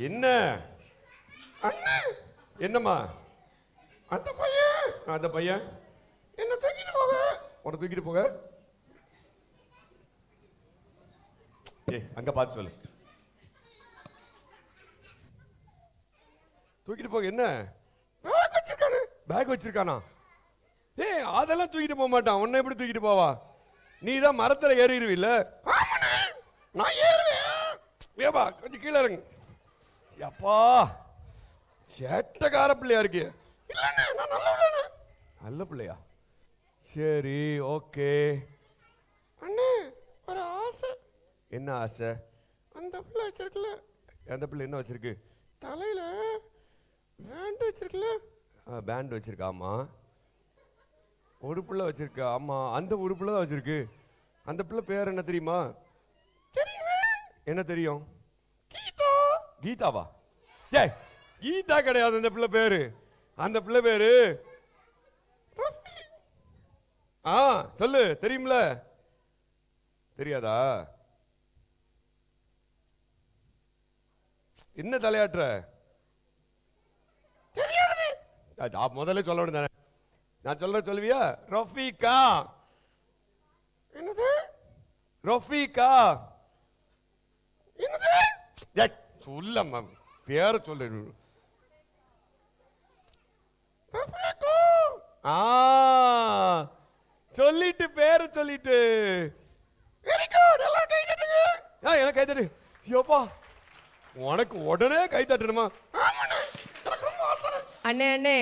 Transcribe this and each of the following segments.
என்ன என்னம்மா? அந்த பையன் என்ன தூக்கிட்டு போக, உன தூக்கிட்டு போக. அங்க பார்த்து சொல்லு. தூக்கிட்டு போக. என்ன பேக் வச்சிருக்கானு? பேக் வச்சிருக்கானா? அதெல்லாம் தூக்கிட்டு போக மாட்டான். உன்னை எப்படி தூக்கிட்டு போவா? நீ தான் மரத்துல ஏறிடுவில்ல? நான் ஏறுவேன். கொஞ்சம் கீழே இறங்கு. அப்பா சேட்டக்கார பிள்ளையா இருக்கு. நல்ல பிள்ளையா? சரி, ஓகே. அண்ணே ஒரு ஆசை. என்ன ஆசை? அந்த பிள்ளை வச்சிருக்கல. அந்த பிள்ளை என்ன வச்சிருக்கு? தலையில பேண்ட் வச்சிருக்கல. பேண்ட் வச்சிருக்கா? ஆமா. ஒரு பிள்ளை வச்சிருக்கா? ஆமா. அந்த ஒரு பிள்ளை தான் வச்சிருக்கு. அந்த பிள்ளை பேர் என்ன தெரியுமா? என்ன தெரியும்? கீதா. கீதாவா? கீதா கிடையாது அந்த பிள்ளை பேரு. அந்த பிள்ளை பேரு சொல்லு. தெரியும்ல? தெரியாதா? என்ன தலையாட்டுற? தெரியாது. முதல்ல சொல்ல வேண்டியதானே. நான் சொல்லுவியா? ரஃபீகா. என்னது ரஃபீகா? என்னது? சொல்லம்மா, பேர சொல்லு. சொல்லிட்டு பேர சொல்லிட்டு. எனக்கு கை தட்டு. யோப்பா, உனக்கு உடனே கை தட்டணுமா? அண்ணே அண்ணே,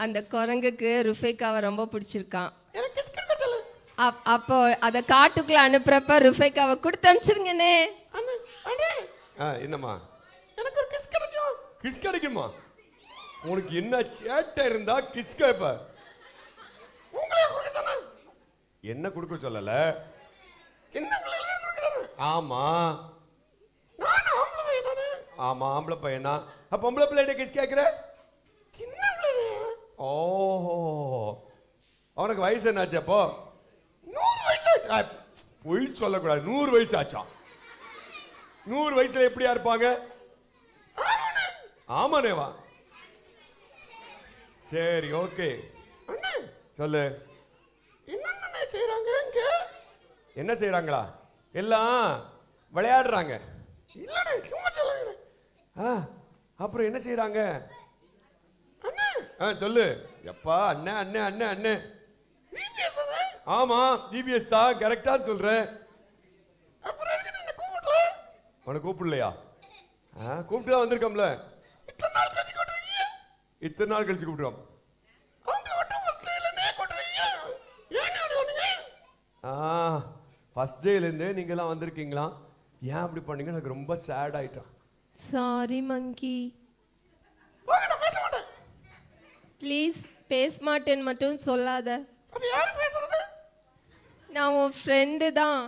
அந்த குரங்குக்கு ருஃபைக்காவை ரொம்ப பிடிச்சிருக்கான். அப்போ அத காட்டுக்குள்ள அனுப்புறப்ப ருஃபைக்காவை கொடுத்து அனுப்பிச்சிருங்கண்ணே. என்னம்மா? எனக்கு ஒரு கிஸ் கிடைக்கும். கிஸ் கிடைக்குமா? உனக்கு என்ன சேட்டை இருந்தா கிஸ் கேப்ப? என்ன கொடுக்க சொல்லல? ஆமா ஆமா, ஆம்பளை பையனா? அப்ப பொம்பளை பிள்ளைகிட்ட கிஸ் கேக்குற? ஓஹோ, அவனுக்கு வயசு என்னாச்சு? அப்போ 100 வயசு ஆச்சா? பொய் சொல்லக்கூடாது. 100 வயசு ஆச்சா? 100 வயசுல எப்படியா இருப்பாங்க? ஆமானேவா? சரி, ஓகே. சொல்லு. என்ன செய்யறாங்க? என்ன செய்யறாங்களா? எல்லாம் விளையாடுறாங்க. அப்புறம் என்ன செய்யறாங்க? சொல்லு. எப்பா அண்ணன் அண்ணன் அண்ணன் அண்ணன். ஆமா, ஜிபிஎஸ் தான். கரெக்டா சொல்றேன். உன கூப்பிடலையா? கூப்பிட்டு வந்திருக்கோம்ல. இத்தனை நாள் கழிச்சு கூப்பிடுறோம். ஃபர்ஸ்ட் டேல இருந்தே நீங்க எல்லாம் வந்திருக்கீங்களா? ஏன் அப்படி பண்ணீங்க? எனக்கு ரொம்ப சேட் ஆயிட்டான். Sorry monkey. ப்ளீஸ் பேச மாட்டேன்னு மட்டும் சொல்லாத. நான் உன் ஃப்ரெண்டு தான்.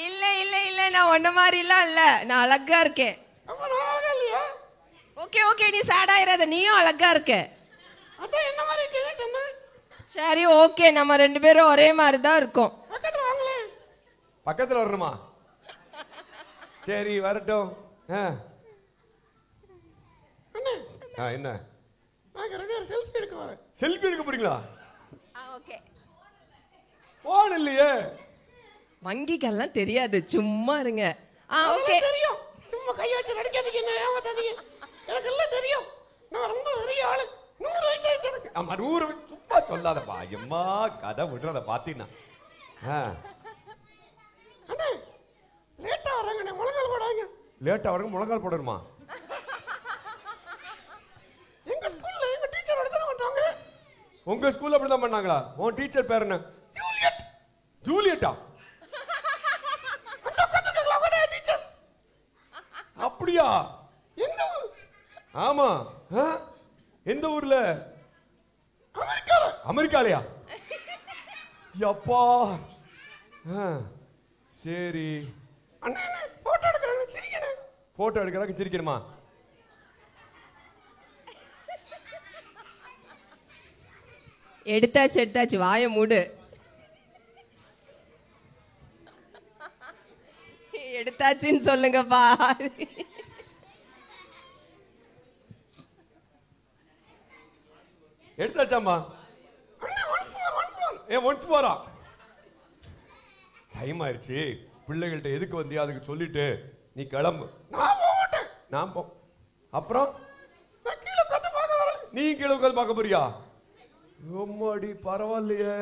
இல்ல இல்ல இல்ல, நான் ஒன்ன மாதிரிலாம் இல்ல. நான் அழகா இருக்கேன். ஓகே ஓகே, நீ சேட் ஆயிராத. நீயும் அழகா இருக்க. சரி, ஓகே. நம்ம 2 பேரும் ஒரே மாதிரி தான் இருக்கோம். பக்கத்துல வரணுமா? சரி, வரட்டும். என்ன? செல்ஃபி எடுக்க வரேன். செல்ஃபி எடுக்க போறீங்களா? ஓகே. போன் இல்லையே. மங்கிக்கெல்லாம் தெரியாது, சும்மா இருங்க. ஓகே. தெரியும். சும்மா கை வச்சு நடிக்காதீங்க, என்ன ஏமாத்தாதீங்க. எனக்கு எல்லாம் தெரியும். நான் ரொம்ப பெரிய ஆளு. 100 வயசு ஆயிடுச்சு எனக்கு. ஆமா, 100 சும்மா சொல்லாதப்பா. எம்மா கதை விடுறத பாத்தீங்கன்னா. அண்ணே லேட்டா வராங்க. முழங்கால் போடாங்க. லேட்டா வராங்க, முழங்கால் போடணுமா? எங்க ஸ்கூல்ல எங்க டீச்சர் அப்படிதான் பண்ணாங்க. உங்க ஸ்கூல்ல அப்படிதான் பண்ணாங்களா? உன் டீச்சர் பேர் என்ன? ஜூலியட். ஜூலியட்டா? அப்படியா? எந்த ஊர்? ஆமா. எந்த ஊர்ல? அமெரிக்கால. அமெரிக்காலயா? யப்பா. சரி. அண்ணா போட்டோ எடுக்கறாங்க, சிரிக்கணும். போட்டோ எடுக்கறாங்க, சிரிக்கணுமா? எடுத்தாச்சு எடுத்தாச்சு, வாயை மூடு. எடுத்தாச்சுன்னு சொல்லுங்கப்பா. எடுத்தாச்சாமா? ஒன்ஸ் போறா. டைம் ஆயிடுச்சு. பிள்ளைகள்கிட்ட எதுக்கு வந்தியா அதுக்கு சொல்லிட்டு நீ கிளம்பு. நான் போ. அப்புறம் நீ கீழே உட்காந்து பார்க்க போறியா? ரொம்படி பரவாயில்லையே.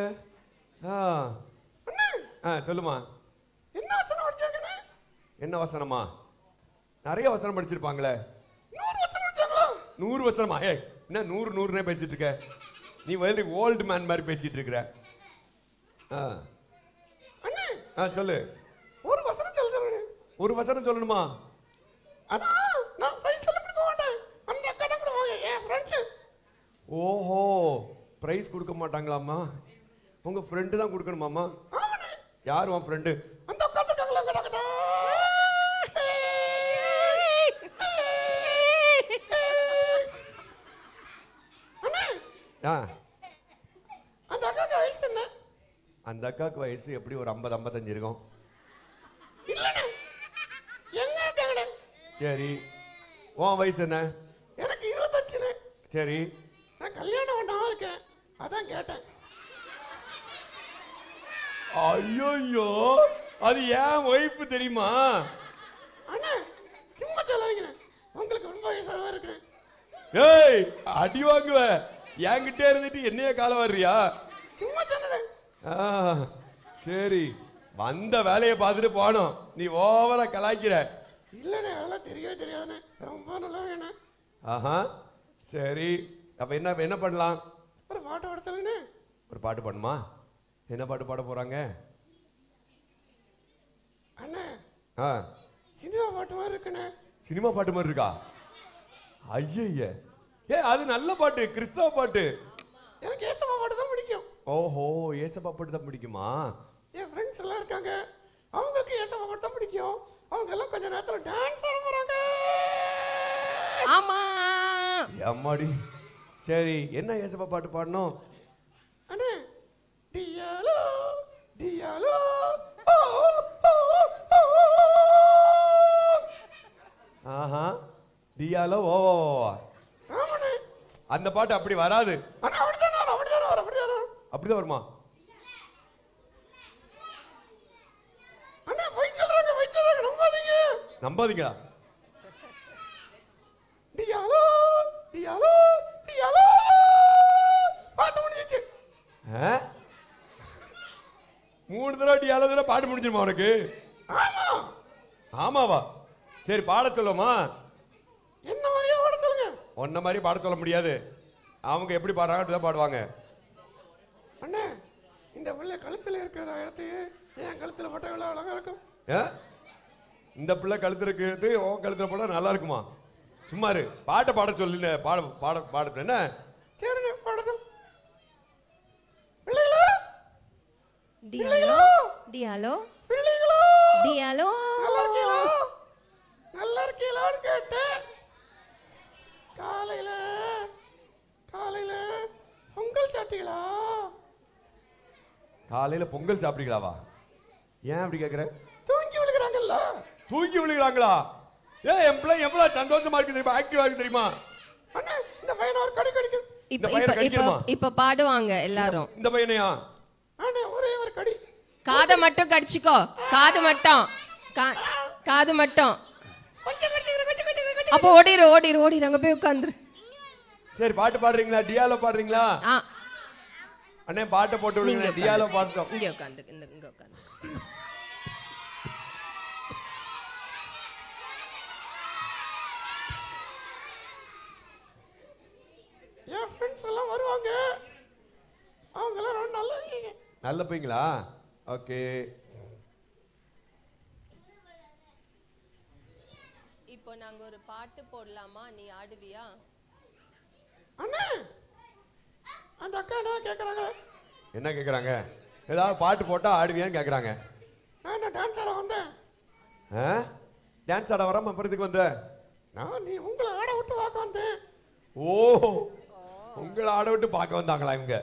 சொல்லுமா. என்ன வசனம் படிச்சாங்க? என்ன வசனமா? நிறைய வசனம் படிச்சிருப்பாங்களே. 100 வசனமா? என்ன 100 பேசிட்டு இருக்க நீ? வந்து ஓல்டு மேன் மாதிரி பேசிட்டு இருக்கிற. சொல்லு. ஒரு வசனம் சொல்ல. ஒரு வசனம் சொல்லணுமா? ஓஹோ, பிரைஸ் கொடுக்க மாட்டாங்களாமா? உங்க ஃப்ரெண்டு தான் கொடுக்கணுமாமா? யார் உன் ஃப்ரெண்டு? அந்த அக்காக்கு வயசு என்ன? அந்த அக்காக்கு வயசு எப்படி ஒரு 50-55 இருக்கும். சரி, உன் வயசு என்ன? எனக்கு 25. சரி, நான் கல்யாணம் பண்ணா இருக்கேன், அதான் கேட்டேன். ஐயோ, அது ஏன் ஒய்ஃப் தெரியுமா? அண்ணா சும்மா சொல்லாதீங்க, உங்களுக்கு ரொம்ப வயசாக இருக்கு. ஏய், அடி வாங்குவ. என்கிட்ட இருந்துட்டு என்னைய கால வர்றியா? சும்மா சொன்னேன். சரி, வந்த வேலையை பார்த்துட்டு போனோம். நீ ஓவரா கலாய்க்கிற. இல்லண்ணே, அதெல்லாம் தெரியவே தெரியாதுண்ணே, ரொம்ப நல்லா வேணே. ஆஹா, சரி. அப்ப என்ன பண்ணலாம்? ஒரு பாட்டு பாட சொல்லுங்க. ஒரு பாட்டு பண்ணுமா? என்ன பாட்டு பாட போறாங்க? அண்ணா சினிமா பாட்டு மாதிரி இருக்குண்ணே. சினிமா பாட்டு மாதிரி இருக்கா? ஐய, அது நல்ல பாட்டு, கிறிஸ்தவ பாட்டு. எனக்கு ஏசப்பா பாட்டு தான் பிடிக்கும். ஓஹோ, ஏசப்பா பாட்டு தான் பிடிக்குமா? என் ஃப்ரெண்ட்ஸ் எல்லாம் இருக்காங்க, அவங்களுக்கு ஏசப்பா பாட்டு தான் பிடிக்கும். அவங்க எல்லாம் கொஞ்ச நேரத்துல டான்ஸ் ஆட போறாங்க. ஆமா அம்மாடி. சரி, என்ன ஏசப்பா பாட்டு பாடணும்? அண்ணே, டியாலோ டியாலோ. ஆஹா, டியாலோ ஓ. ஆமாண்ணே, அந்த பாட்டு அப்படி வராது. அப்படிதான் வருமா? நம்பாதீங்க. டியாலோ டியாலோ டியாலோ. பாட்டு முடிஞ்சிச்சு. 3 தடவை டியாலோ பாட்டு முடிஞ்சிருமா உனக்கு? ஆமாவா? சரி, பாட சொல்லுமா? என்ன மாதிரியா பாட சொல்லுங்க. ஒன்ன மாதிரி பாட சொல்ல முடியாது. அவங்க எப்படி பாடுறாங்க தான் பாடுவாங்க. அண்ணே, இந்த பிள்ளை கழுத்துல இருக்கிற இடத்தையே என் கழுத்துல போட்ட எவ்வளவு அழகா இருக்கும். இந்த பிள்ளை கழுத்துல இருக்கிறது உன் கழுத்துல போட நல்லா இருக்குமா? சும்மாரு, பாட்டை பாட சொல்லு. பாட என்ன? சரி, பாடட்டும். பிள்ளைகளா, டியாலோ டியாலோ பிள்ளைகளா, டியாலோ, நல்லா இருக்கீங்களான்னு கேட்டேன். காலையில பொங்கல் சாப்பிட்டீங்களா? காலையில பொங்கல் சாப்பிட்டீங்களாவா? ஏன் அப்படி கேக்குற? தூங்கி விழுகிறாங்கல்ல. தூங்கி விழுகிறாங்களா? என் பிள்ளை எவ்வளவு சந்தோஷமா இருக்கு தெரியுமா, ஆக்டிவா இருக்கு தெரியுமா? அண்ணா, இந்த பையனை ஒரு கடி கடிக்கும். இப்ப பாடுவாங்க எல்லாரும். இந்த பையனையா? அண்ணா, ஒரே ஒரு கடி. காதை மட்டும் கடிச்சுக்கோ, காது மட்டும், காது மட்டும். அப்ப ஓடிரு அங்க போய் உட்கார்ந்துரு. சரி, பாட்டு பாடுறீங்களா? டியாலோ பாடுறீங்களா? அண்ணே, பாட்டை போட்டு விடுங்க. டியாலோ பாடுறோம். இங்க உட்கார்ந்து, இங்க உட்கார்ந்து. என் ஃப்ரெண்ட்ஸ் எல்லாம் வருவாங்க, அவங்க எல்லாம் ரொம்ப நல்ல பையங்களா? ஓகே. இப்போ நாங்க ஒரு பாட்டு போடலாமா? நீ ஆடுவியா? அண்ணே, அந்த அக்கா என்ன கேக்குறாங்க? என்ன கேக்குறாங்க? ஏதாவது பாட்டு போட்டா ஆடுவியான்னு கேக்குறாங்க. நான் டான்ஸ் ஆட வந்தேன். டான்ஸ் ஆட வராம அப்புறத்துக்கு வந்த? நான் நீ உங்களை ஆட விட்டு பார்க்க வந்தேன். ஓ, உங்களை ஆட விட்டு பார்க்க வந்தாங்களா இவங்க?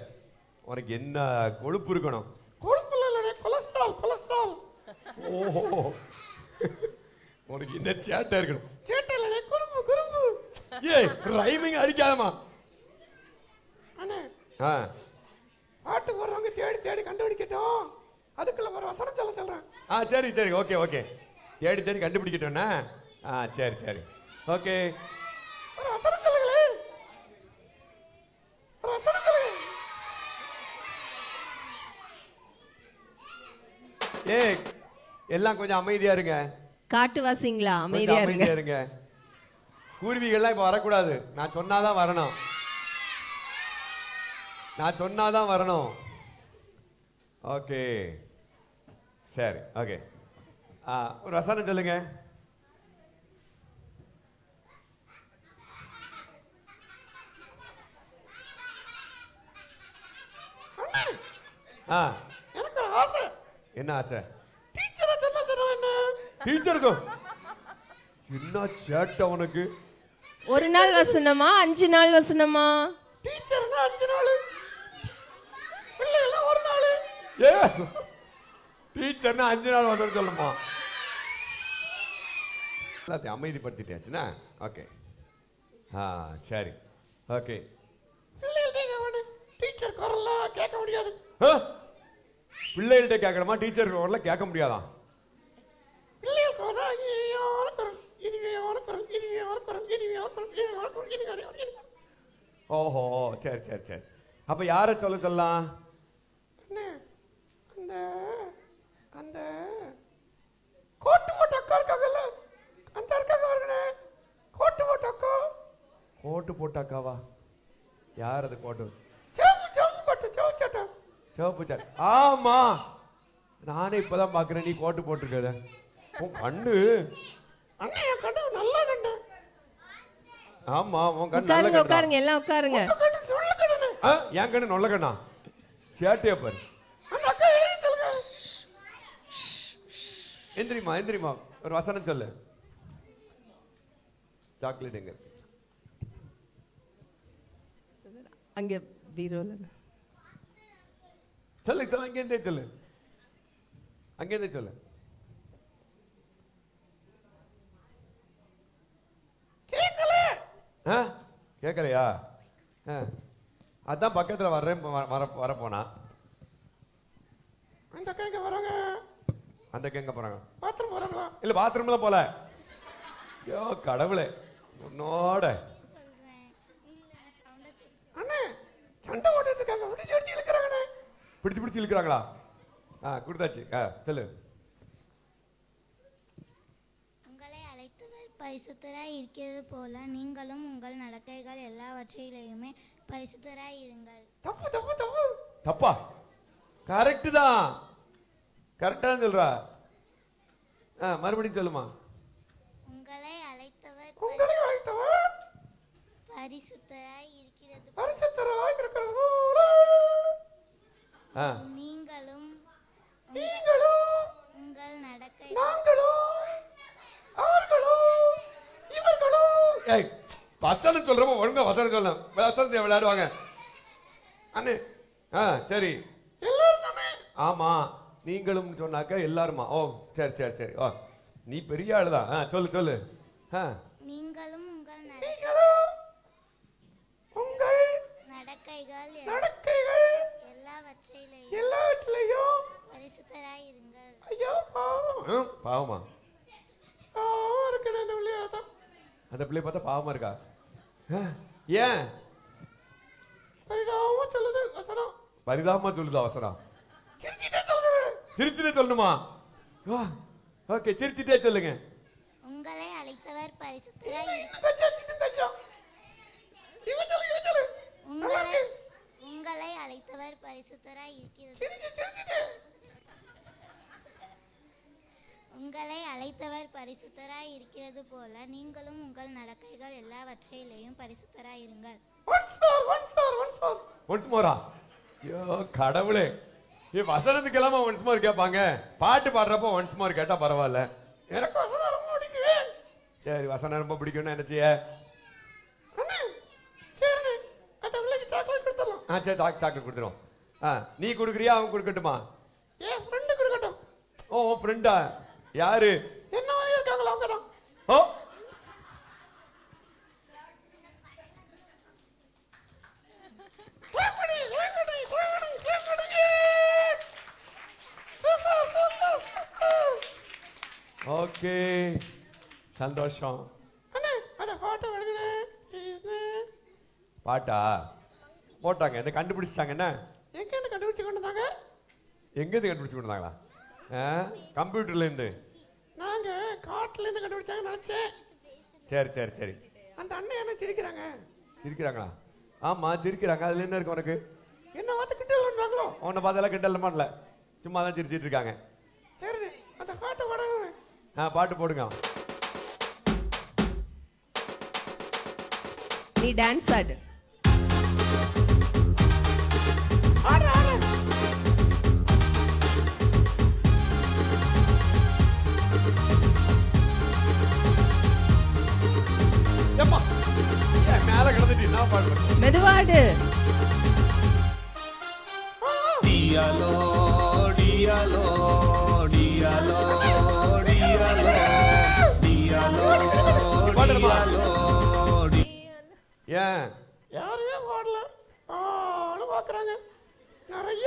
உனக்கு என்ன கொழுப்பு இருக்கணும்? கொழுப்பு இல்ல, கொலஸ்ட்ரால் கொலஸ்ட்ரால். ஓஹோ, உனக்கு என்ன சேட்டை இருக்கணும்? சேட்டை இல்ல, குறும்பு குறும்பு. ஏய், ரைமிங் அடிக்காதமா. அண்ணே, பாட்டுக்கு வர்றவங்க தேடி தேடி கண்டுபிடிக்கட்டும், அதுக்குள்ள ஒரு வசனம் சொல்றேன். சரி சரி, ஓகே ஓகே, தேடி தேடி கண்டுபிடிக்கட்டும்னா சரி சரி, ஓகே. ஒரு வசனம் சொல்லுங்களே, ஒரு வசனம் சொல்லுங்க. ஏய், எல்லாம் கொஞ்சம் அமைதியா இருங்க. காட்டுவாசிங்களா, அமைதியா இருங்க. பூர்வீகள்லாம் இப்ப வரக்கூடாது, நான் சொன்னாதான் வரணும், நான் சொன்னாதான் வரணும். ஓகே சரி, ஓகே. ஒரு வசனம் சொல்லுங்க. எனக்கு ஒரு ஆசை. என்ன ஆசை? டீச்சர் என்ன? டீச்சருக்கு என்ன சேட்டை உனக்கு? ஒரு நாள் வசனமா, 5 நாள் வசனமா? டீச்சர்னா 5 நாள், பிள்ளைகளா ஒரு நாள். ஏ, டீச்சர்னா 5 நாள் வசனம் சொல்லுமா? எல்லாத்தையும் அமைதிப்படுத்திட்டாச்சுன்னா ஓகே. சரி, ஓகே. டீச்சர் குரல்லாம் கேட்க முடியாது. பிள்ளைகள்கிட்ட கேட்கணுமா? டீச்சர் குரல்ல கேட்க முடியாதான்? ஓஹோ, சரி சரி சரி. அப்ப யார சொல்ல சொல்லலாம்? அந்த அந்த கோட்டு போட்ட அக்கா இருக்காங்கல்ல, அந்த இருக்காங்க பாருங்க, கோட்டு போட்ட அக்கா. கோட்டு போட்ட அக்காவா? யார் அது? கோட்டு சிவப்பு சட்டை. ஆமா, நானே இப்பதான் பாக்குறேன் நீ கோட்டு போட்டிருக்க. உன் கண்ணு நல்லா கண்ணு. ஆமா, உன் கண்ணு நல்ல கண்ணு. உட்காருங்க, எல்லாம் உட்காருங்க. என் கண்ணு நல்ல கண்ணா? சேட்டையா பாரு. எந்திரிமா எந்திரிமா, ஒரு வசனம் சொல்லு. சாக்லேட் எங்க? அங்க பீரோல. சொல்லு சொல்லு, அங்கே சொல்லு, அங்கே சொல்லு. கேட்கலையா? அதான் பக்கத்துல வர்றேன் வர போனா. அந்த கேங்க வராங்க. அந்த கேங்க போறாங்க. பாத்ரூம் போறாங்களா? இல்ல, பாத்ரூம்ல போல. ஐயோ கடவுளே, உன்னோட அண்ணே சண்டை ஓட்டிட்டு இருக்காங்க. பிடிச்சு இழுக்கிறாங்கண்ணே. பிடிச்சு இழுக்கிறாங்களா? கொடுத்தாச்சு. சொல்லு. உங்களை அழைத்தவர் பரிசுத்தராய் இருக்கிறது போல நீங்களும் உங்கள் நடக்கைகள் எல்லாவற்றிலேயுமே பரிசுத்தராய் இருங்கள். தப்பு தப்பு தப்பு. தப்பா? கரெக்ட் தான், கரெக்டா சொல்றா. மறுபடியும் சொல்லுமா. உங்களை அழைத்தவர் பரிசுத்தராய் இருக்கிறது போல நீங்களும் உங்கள் நடக்கை வசனம் சொல்றப்ப ஒழுங்கா வசனம் சொல்லணும். வசனத்தை விளையாடுவாங்க அண்ணே. சரி, ஆமா, நீங்களும் சொன்னாக்க எல்லாருமா? ஓ சரி சரி சரி. ஓ, நீ பெரிய ஆளுதான். சொல்லு சொல்லு. நீங்களும் உங்கள் நடக்கைகள் எல்லாவற்றிலேயும் பரிசுத்தராய் இருங்கள். ஐயோ பாவமா இருக்கு. அந்த பிள்ளை பார்த்தா பாவமா இருக்கா? ஏன்? பரிதாபமா சொல்லுது வசனம். பரிதாபமா சொல்லுதா வசனம்? சிரிச்சுட்டே சொல்லணுமா? ஓகே, சிரிச்சுட்டே சொல்லுங்க. உங்களை அழைத்தவர் பரிசுத்தராய் உங்களை அழைத்தவர் பரிசுத்தராய் இருக்கிறது. உங்களை அழைத்தவர் பரிசுத்தராய் இருக்கிறது போல நீங்களும் உங்கள் நடக்கைகள் எல்லாவற்றிலேயும் பரிசுத்தராய் இருங்கள். ஒன்ஸ் மோரா? ஐயோ கடவுளே, வசனத்துக்கு எல்லாமே ஒன்ஸ் மோர் கேட்பாங்க. பாட்டு பாடுறப்ப ஒன்ஸ் மோர் கேட்டா பரவாயில்ல. எனக்கு வசனம் ரொம்ப பிடிக்கும். சரி, வசனம் ரொம்ப பிடிக்கும்னு என்ன செய்ய? சரி, சாக்லேட் கொடுத்துரும். நீ கொடுக்குறியா அவன் கொடுக்கட்டுமா? ஏன் ஃப்ரெண்டு கொடுக்கட்டும். ஓ ஃப்ரெண்டா? யாரு? என்ன மாதிரி இருக்காங்களா அவங்க தான். ஓ ஓகே சந்தோஷம். பாட்டா போட்டாங்க. என்ன கண்டுபிடிச்சாங்க? என்ன எங்கேருந்து கண்டுபிடிச்சு கொண்டு வந்தாங்க? எங்கேருந்து கண்டுபிடிச்சு கொண்டு வந்தாங்களா? கம்ப்யூட்டர்லேருந்து. நாங்கள் காட்டிலேருந்து கண்டுபிடிச்சாங்க நினச்சேன். சரி சரி சரி. அந்த அண்ணன் என்ன சிரிக்கிறாங்க? சிரிக்கிறாங்களா? ஆமாம் சிரிக்கிறாங்க. அதில் என்ன இருக்கு உனக்கு? என்ன பார்த்து கிண்டல் பண்ணுறாங்களோ? உன்னை பார்த்தெல்லாம் கிண்டல் பண்ணல, சும்மா தான் சிரிச்சிட்டு இருக்காங்க. சரி அந்த பாட்டு போடுங்க. பாட்டு போடுங்க. நீ டான்ஸ் ஆடு. மேல கிடந்துட்டு என்ன பாடு? மெதுவாடு. டியாலோ டியாலோ டியாலோ டியாலோ டியாலோ டியாலோ. ஏன் யாருமே பாடல, ஆளும் பாக்குறாங்க. நிறைய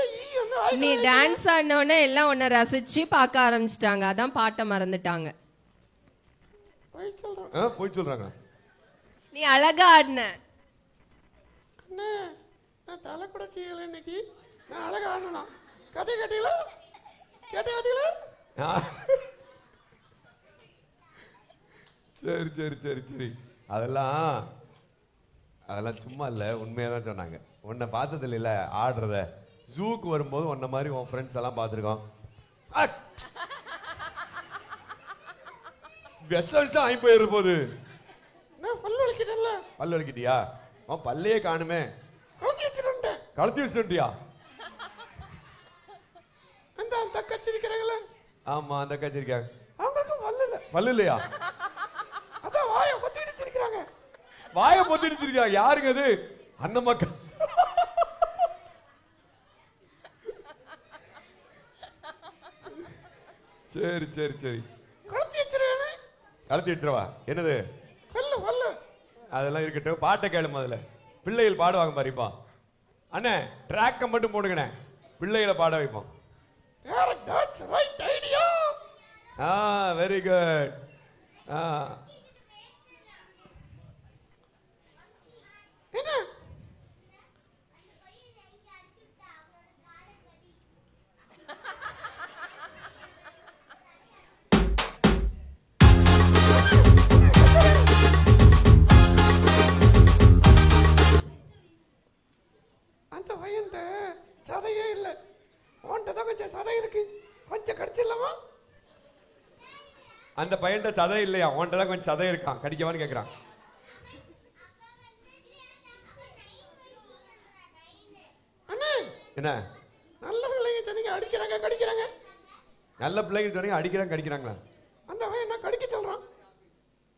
நீ டான்ஸ் ஆடினோடனே எல்லாம் உன்னை ரசிச்சு பார்க்க ஆரம்பிச்சிட்டாங்க. அதான் பாட்டை மறந்துட்டாங்க. போய் சொல்றாங்க. நீ அழகா ஆடின. நான் தலை கூட செய்யல இன்னைக்கு. நான் அழகா ஆடணும். கதை கேட்டீங்களா? கேட்டீங்களா? சரி சரி சரி சரி. அதெல்லாம் சும்மா இல்லை, உண்மையாக தான் சொன்னாங்க. உன்னை பார்த்தது இல்லை ஆடுறத. ஜூக்கு வரும்போது உன்ன மாதிரி உன் ஃப்ரெண்ட்ஸ் எல்லாம் பார்த்துருக்கோம். விஷம் ஆகி போயிரு போது. பல்லு வலிக்கிட்டல. பல்லு வலிக்கிட்டியா? அவன் பல்லையே காணுமே. கழுத்தி வச்சுட்டியா? அந்த அக்கா சிரிக்கிறாங்களே. ஆமா அந்த அக்கா சிரிக்காங்க. அவங்களுக்கு பல்லு இல்லை. பல்லு இல்லையா? அதான் வாயை பொத்திட்டு சிரிக்கிறாங்க. வாயை பொத்திட்டு சிரிக்கிறாங்க. யாருங்க அது? அண்ணன் மக்கா. சரி சரி சரி. கழுத்தி வச்சிருவா. என்னது? அதெல்லாம் இருக்கட்டும். பாட்டை கேளு முதல்ல. பிள்ளைகள் பாடுவாங்க பாருப்பா. அண்ணே ட்ராக்கை மட்டும் போடுங்கண்ணே, பிள்ளைகளை பாட வைப்போம். Very good. அந்த பையன் சதையே இல்லை, உன்கிட்ட கொஞ்சம் சதை இருக்கு, கொஞ்சம் கடிச்சிடலாமா? அந்த பையன் சதை இல்லையா? உன்கிட்ட கொஞ்சம் சதை இருக்கான், கடிக்கவான்னு கேட்கிறான். என்ன நல்ல பிள்ளைங்க சொன்னீங்க அடிக்கிறாங்க கடிக்கிறாங்க. நல்ல பிள்ளைங்க சொன்னீங்க அடிக்கிறாங்க கடிக்கிறாங்களா? அந்த பையன் என்ன கடிக்க சொல்றான்?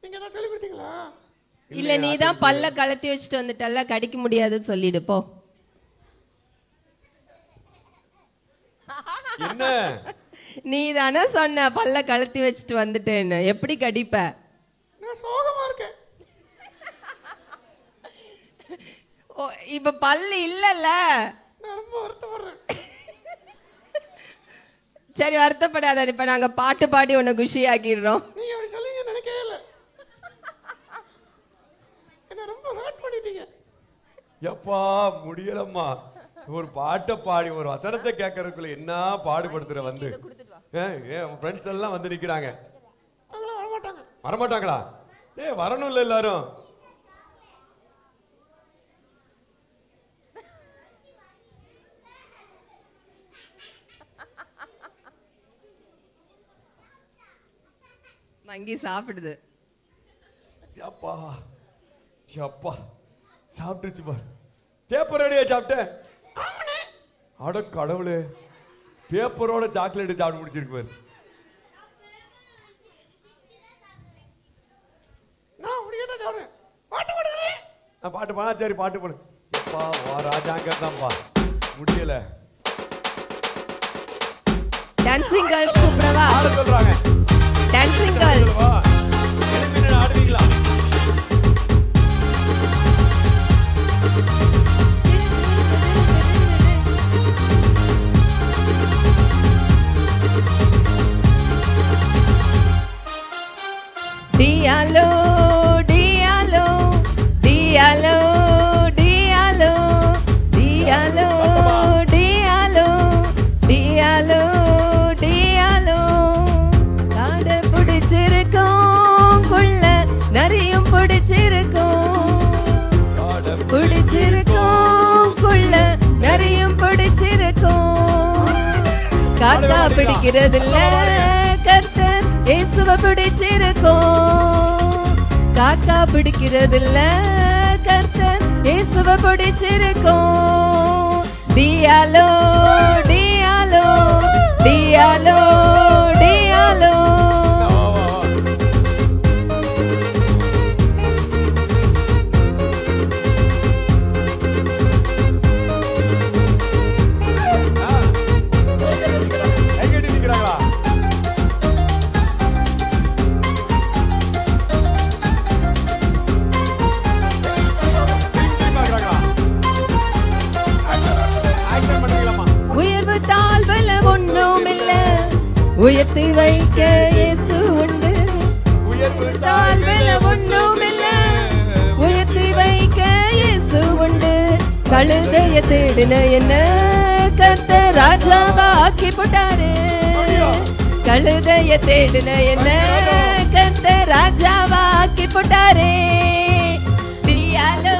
நீங்க ஏதாவது சொல்லி கொடுத்தீங்களா? இல்ல நீ தான் பல்ல கலத்தி வச்சுட்டு வந்துட்டல்ல, கடிக்க முடியாதுன்னு சொல்லிடு போ. என்ன நீ தானே சொன்ன பல்ல கலத்தி வச்சுட்டு வந்துட்டேன்னு, எப்படி கடிப்ப? நான் சோகமா இருக்கேன். இப்ப பல்லு இல்லல்ல. நான் ரொம்ப வருத்தப்படுறேன். சரி வருத்தப்படாத, இப்ப நாங்க பாட்டு பாடி உன்னை குஷி ஆக்கிடுறோம். நீங்க அப்படி சொல்லுங்க நினைக்கவே இல்லை. என்ன ரொம்ப ஹர்ட் பண்ணிட்டீங்க. எப்பா முடியலம்மா, ஒரு பாட்டை பாடி ஒரு வசனத்தை கேட்கறதுக்குள்ள என்ன பாடுபடுத்துற வந்து. ஃப்ரெண்ட்ஸ் எல்லாம் வந்து நிக்கிறாங்க. வரமாட்டாங்களா? வரணும் இல்ல எல்லாரும். மங்கி சாப்பிடுது. அப்பா அப்பா சாப்பிட்டுச்சு பாரு. பேப்பர் ரெடியா சாப்பிட்டேன். அட கடவுளே, பேப்பரோட சாக்லேட் சாப்பிட்டு முடிச்சிருக்கு பாரு. பாட்டு பாடா. சரி பாட்டு போடு. ராஜாங்க தான்ப்பா முடியல. டான்சிங் கேர்ள்ஸ் கூப்பிடவா? ஆட சொல்றாங்க. Dancing girls. வா. எழுப்பி நின்னு ஆடுவீங்களா? Diallo, diallo, diallo, diallo, diallo, diallo, diallo, diallo. காட பிடிச்சிருக்கோம் குள்ள நரியும் பிடிச்சிருக்கோம், பிடிச்சிருக்கோம் குள்ள நரியும் பிடிச்சிருக்கோம். காக்கா பிடிக்கிறதில்ல கர்த்தர் இயேசுவை பிடிச்சிருக்கோம். காக்கா பிடிக்கிறதில்ல கர்த்தர் இயேசுவை பிடிச்சிருக்கோம். டியாலோ டியாலோ டியாலோ டியாலோ. உயர்வு தாழ்வல ஒண்ணும் இல்ல, உயர்த்தி வைக்க இயேசு உண்டு. உயர்வு தாழ்வல ஒண்ணும் இல்ல, உயர்த்தி வைக்க இயேசு உண்டு. கழுதைய தேடின என்ன கர்த்தர் ராஜாவா ஆக்கி போட்டாரு. கழுதைய தேடின என்ன கர்த்தர் ராஜாவா ஆக்கி போட்டாரு. டியாலோ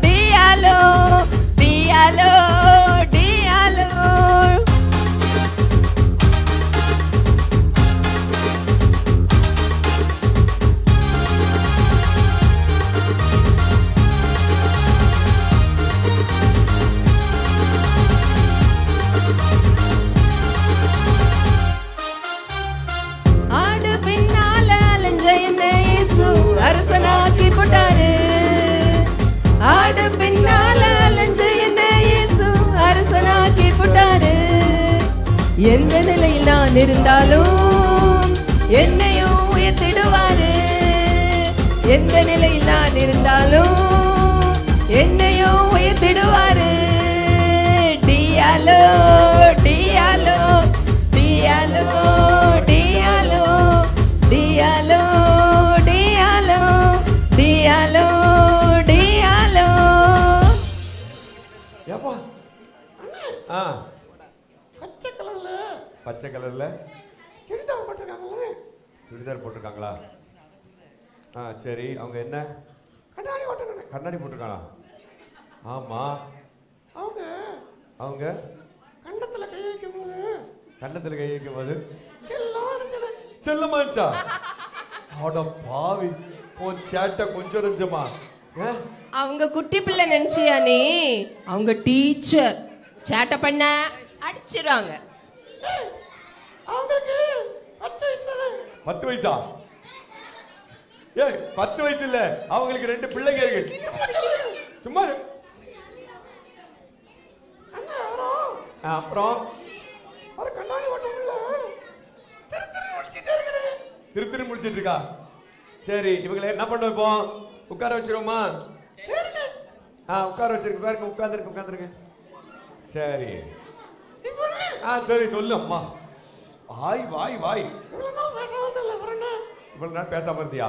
டியாலோ டியாலோ டியாலோ. ஆடு பின்னால அலைஞ்ச என்ன இயேசு அரசனாக்கி போட்டாரு. ஆடு பின்னால அலைஞ்ச என்ன இயேசு அரசனாக்கி போட்டாரு. எந்த நிலையில் நான் இருந்தாலும் என்னையும் உயர்த்திடுவாரு. எந்த நிலையில் நான் இருந்தாலும் என்னையும் உயர்த்திடுவாரு. டியாலோ டியாலோ டியாலோ டியாலோ டியாலோ டியாலோ டியாலோ டியாலோ. ஏப்பா ஆ பச்சை கலர்ல சுடிதார் போட்டிருக்காங்களே. சுடிதார் போட்டிருக்காங்களா? ஆ சரி. அவங்க என்ன கண்ணாடி போட்டிருக்காங்க? கண்ணாடி போட்டிருக்காங்களா? ஆமா. அவங்க அவங்க கண்ணத்துல கை வைக்கும் போது கண்ணத்துல கை வைக்கும் போது செல்லமாச்சா? அட பாவி, உன் சேட்டை கொஞ்சம் நெஞ்சமா. அவங்க குட்டி பிள்ளை நினைச்சியா நீ? அவங்க டீச்சர். சேட்டை பண்ண அடிச்சிருவாங்க. அவங்களுக்கு 10 வயசா? ஏய் 10 வயசு இல்ல, அவங்களுக்கு 2 பிள்ளைங்க இருக்கு. சும்மா அப்புறம் ஒரு கண்ணாடி ஓட்டம்ல திருத்திரி முடிச்சிட்டு இருக்கா. சரி, இவங்களை என்ன பண்ண வைப்போம்? உட்கார வச்சிருவோமா? உட்கார வச்சிருக்கு பாருங்க. உட்காந்துருக்கு. சரி சரி சொல்லு அம்மா. வாய் இவ்வளவு நேரம் பேசாம இருந்தியா?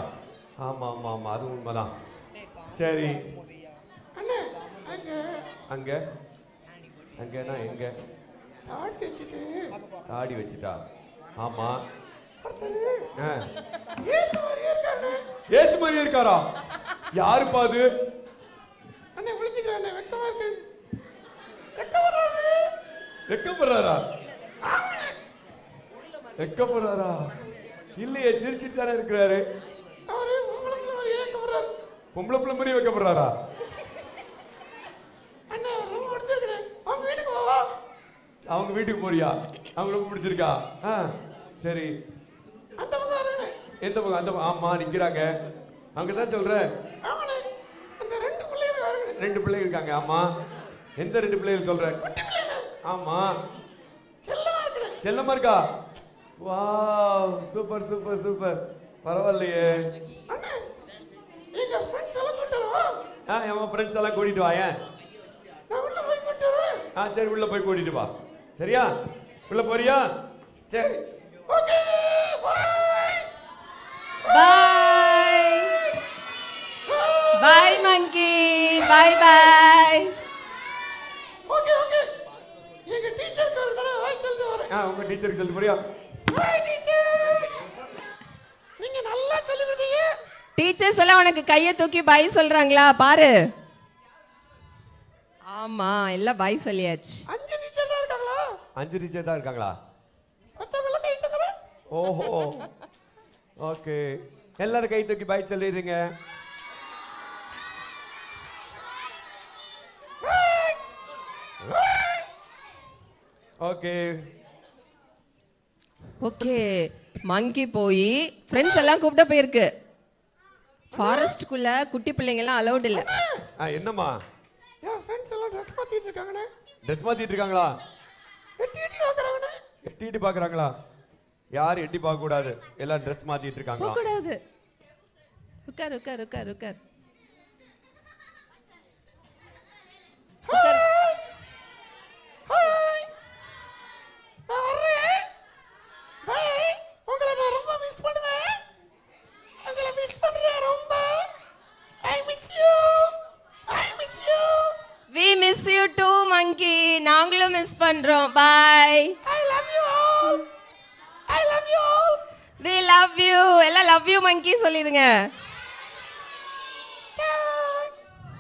ஆமா ஆமா ஆமா, அது உண்மைதான். சரி அங்க அங்கனா எங்க? தாடி வச்சுட்டா. ஆமா. இயேசு மாதிரியே இருக்காரா? யாரு பாது? வெக்கப்படுறாரா? இல்லையே, சிரிச்சிட்டு தானே இருக்கிறாரு. பொம்பளை பிள்ளை மாதிரி வைக்கப்படுறாரா? அவங்க வீட்டுக்கு போறியா? அவங்களுக்கு பிடிச்சிருக்கா? சரி. எந்த பக்கம்? அந்த ஆமா நிக்கிறாங்க. அங்கதான் சொல்றேன். 2 பிள்ளைகள் இருக்காங்க. ஆமா. எந்த 2 பிள்ளைகள் சொல்ற? ஆமா. செல்லமா இருக்கா? Wow, super super super. பரவாயில்லையே. என் ஃப்ரெண்ட்ஸ் எல்லாம் கூட்டிட்டு வா. ஏன்? சரி, உள்ள போய் கூட்டிட்டு வா. சரியா? உள்ள போறியா? சரி, okay, bye bye monkey, bye bye. Okay okay. எங்க டீச்சருக்கு ஒரு தடவை ஹாய் சொல்லிட்டு வரேன். உங்க டீச்சருக்கு சொல்லிட்டு போறியா? ஹாய் டீச்சர், நீங்க நல்லா சொல்லிருக்கீங்க. டீச்சர்ஸ் எல்லாம் உனக்கு கையை தூக்கி பாய் சொல்றாங்களா பாரு. ஆமா, எல்லாம் பாய் சொல்லியாச்சு. 5 டீச்சர் தான் இருக்காங்களா? 5 டீச்சர் தான் இருக்காங்களா? மத்தவங்க கை தூக்குங்க. ஓஹோ, ஓகே. எல்லாரும் கை தூக்கி பாய் சொல்லிடுங்க. Okay okay. மங்கி போய் ஃப்ரெண்ட்ஸ் எல்லாம் கூப்பிட்ட போயிருக்கு. ஃபாரஸ்ட்குள்ள குட்டி பிள்ளைங்க எல்லாம் அலௌட் இல்ல. என்னம்மா? என் ஃப்ரெண்ட்ஸ் எல்லாம் ட்ரெஸ் மாத்திட்டு இருக்காங்கனே. ட்ரெஸ் மாத்திட்டு இருக்காங்களா? எட்டி பாக்குறாங்கனே. எட்டி பாக்குறாங்களா? யார் எட்டி பார்க்க கூடாது. எல்லாம் ட்ரெஸ் மாத்திட்டு இருக்காங்க. போக கூடாது. உட்கார் உட்கார் உட்கார் உட்கார். ஹாய். அரே. ஹாய். உங்களை நான் ரொம்ப மிஸ் பண்ணுவேன். உங்களை மிஸ் பண்றேன் ரொம்ப. I miss you. I miss you. We miss you too monkey. நாங்களும் மிஸ் பண்றோம். Bye. I love you all. I love you all. We love you. எல்லாம் love you monkey சொல்லிருங்க.